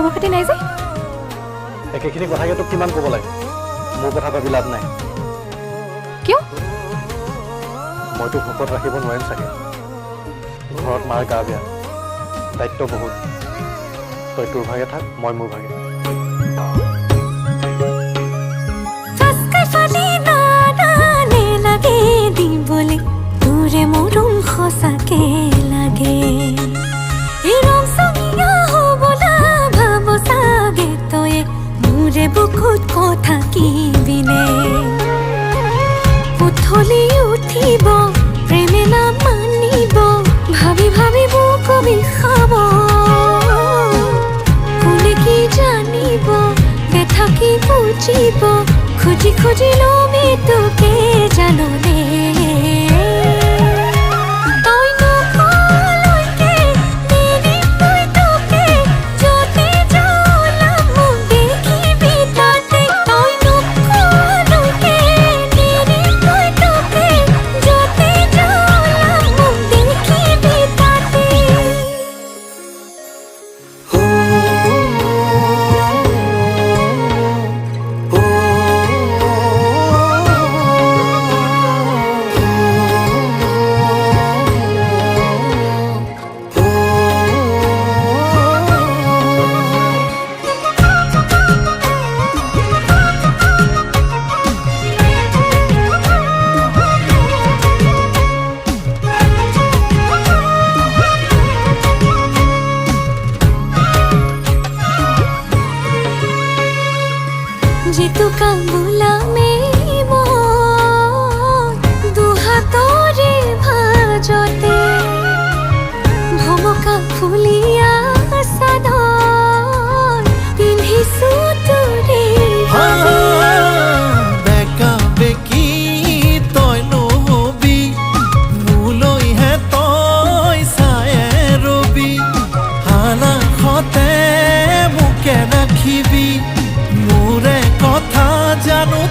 খবৰ খাতি নাই যে একেখিনি কথাকে তোক কিমান ক'ব লাগে মোৰ কথা ভাবি লাভ নাই কিয় মই তোক সুখত ৰাখিব নোৱাৰিম চাগে ঘৰত মাৰ গা বেয়া দায়িত্ব বহুত তই তোৰ ভাগে থাক মই মোৰ ভাগে তোৰে মৰম সঁচাকে লাগে ভাব চাগে তই মোৰে বুকুত কথা কিবিনে উঠলি উঠিব প্ৰেমে নাম মানিব ভাবি ভাবি বুক বিষাব কোনে কি জানিব ব্যথা কি বুজিব খুজি খুজি লমি তোকে জাননে जितुका बोलामे दुहातरे भाजते भमका फुलिया साधन पिन्धिसु तोरे बेका बेकी तय नहबी मोलैहे तय चाये रबी हालाखते मोके राखिबी मोरे কথা জানো